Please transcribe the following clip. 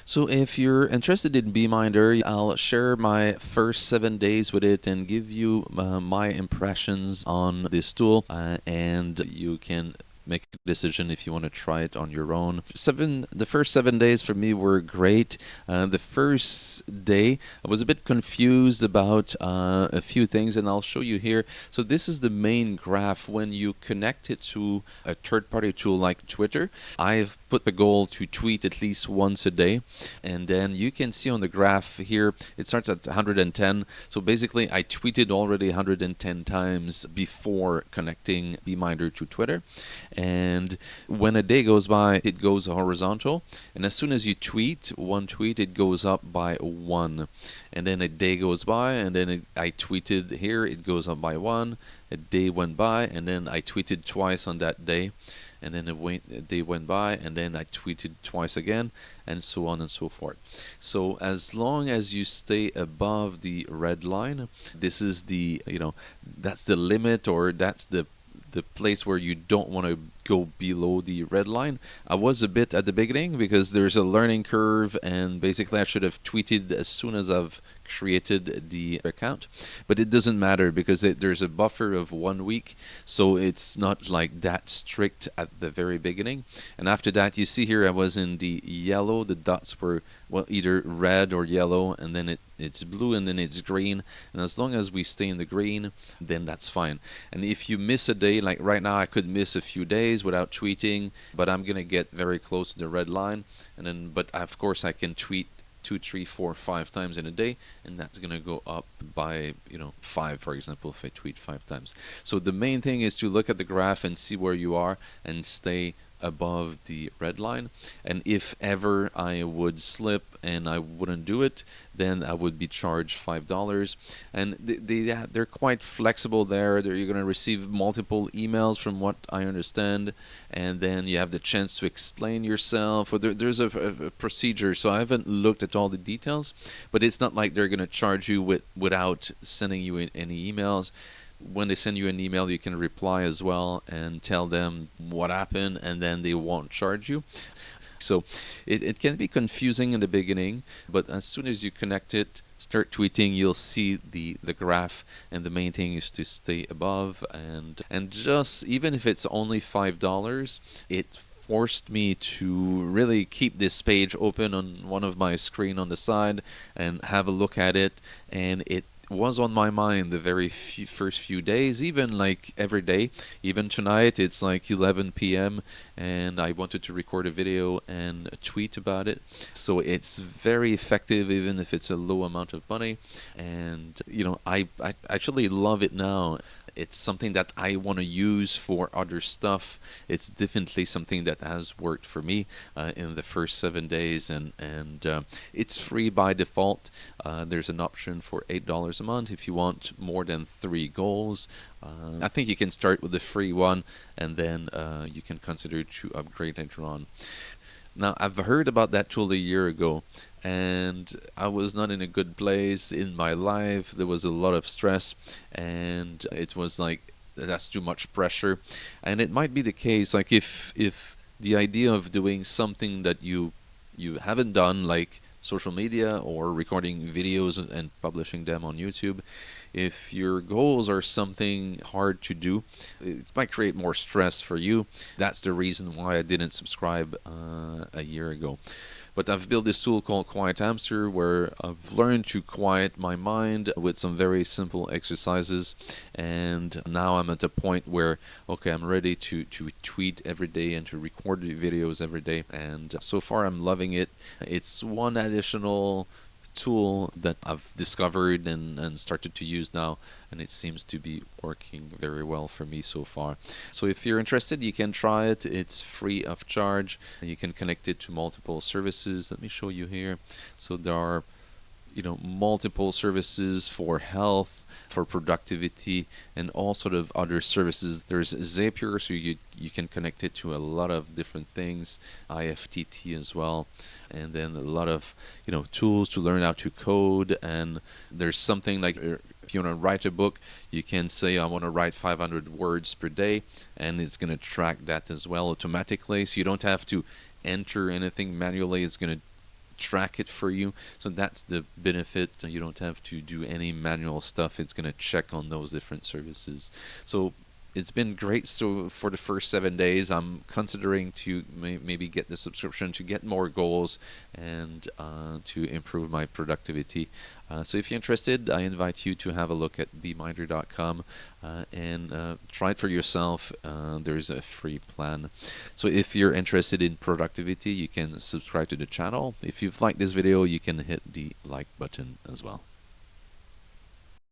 So if you're interested in Beeminder, I'll share my first 7 days with it and give you my impressions on this tool, and you can make a decision if you want to try it on your own. The first 7 days for me were great. The first day, I was a bit confused about a few things, and I'll show you here. So this is the main graph. When you connect it to a third-party tool like Twitter, I've put the goal to tweet at least once a day, and then you can see on the graph here, it starts at 110. So basically, I tweeted already 110 times before connecting Beeminder to Twitter. And when a day goes by, it goes horizontal. And as soon as you tweet one tweet, it goes up by one. And then a day goes by, and then I tweeted here, it goes up by one. A day went by, and then I tweeted twice on that day. And then a day went by, and then I tweeted twice again, and so on and so forth. So as long as you stay above the red line, this is that's the limit, or that's the place where you don't want to go below the red line. I was a bit at the beginning because there's a learning curve, and basically I should have tweeted as soon as I've created the account, but it doesn't matter because there's a buffer of 1 week, so it's not like that strict at the very beginning. And after that, you see here I was in the yellow. The dots were either red or yellow, and then it's blue, and then it's green. And as long as we stay in the green, then that's fine. And if you miss a day, like right now I could miss a few days without tweeting, but I'm gonna get very close to the red line, and then but of course I can tweet 2, 3, 4, 5 times in a day, and that's gonna go up by 5, for example, if I tweet 5 times. So the main thing is to look at the graph and see where you are and stay above the red line. And if ever I would slip and I wouldn't do it, then I would be charged $5. And they're quite flexible there. You're going to receive multiple emails from what I understand, and then you have the chance to explain yourself. Or there's a procedure, so I haven't looked at all the details, but it's not like they're going to charge you without sending you any emails. When they send you an email, you can reply as well and tell them what happened, and then they won't charge you. So it can be confusing in the beginning, but as soon as you connect it, start tweeting, you'll see the graph, and the main thing is to stay above, and just even if it's only $5, it forced me to really keep this page open on one of my screen on the side and have a look at it, and it was on my mind the very first few days, even like every day. Even tonight, it's like 11 p.m. and I wanted to record a video and tweet about it. So it's very effective, even if it's a low amount of money. And I actually love it now. It's something that I want to use for other stuff. It's definitely something that has worked for me in the first 7 days, and it's free by default. There's an option for $8 a month if you want more than 3 goals. I think you can start with the free one, and then you can consider to upgrade later on. Now, I've heard about that tool a year ago, and I was not in a good place in my life. There was a lot of stress, and it was like, that's too much pressure. And it might be the case, like if the idea of doing something that you haven't done, like social media or recording videos and publishing them on YouTube, if your goals are something hard to do, it might create more stress for you. That's the reason why I didn't subscribe a year ago. But I've built this tool called QuietHamster, where I've learned to quiet my mind with some very simple exercises. And now I'm at a point where, okay, I'm ready to tweet every day and to record videos every day. And so far, I'm loving it. It's one additional tool that I've discovered and started to use now, and it seems to be working very well for me so far. So if you're interested, you can try it. It's free of charge, and you can connect it to multiple services. Let me show you here. So there are multiple services for health, for productivity, and all sort of other services. There's Zapier, so you can connect it to a lot of different things, IFTT as well, and then a lot of tools to learn how to code. And there's something like, if you want to write a book, you can say, I want to write 500 words per day, and it's going to track that as well automatically, so you don't have to enter anything manually. It's going to track it for you. So that's the benefit. You don't have to do any manual stuff. It's going to check on those different services. So it's been great. So for the first 7 days, I'm considering to maybe get the subscription to get more goals and to improve my productivity. So if you're interested, I invite you to have a look at beeminder.com and try it for yourself. There's a free plan. So if you're interested in productivity, you can subscribe to the channel. If you've liked this video, you can hit the like button as well.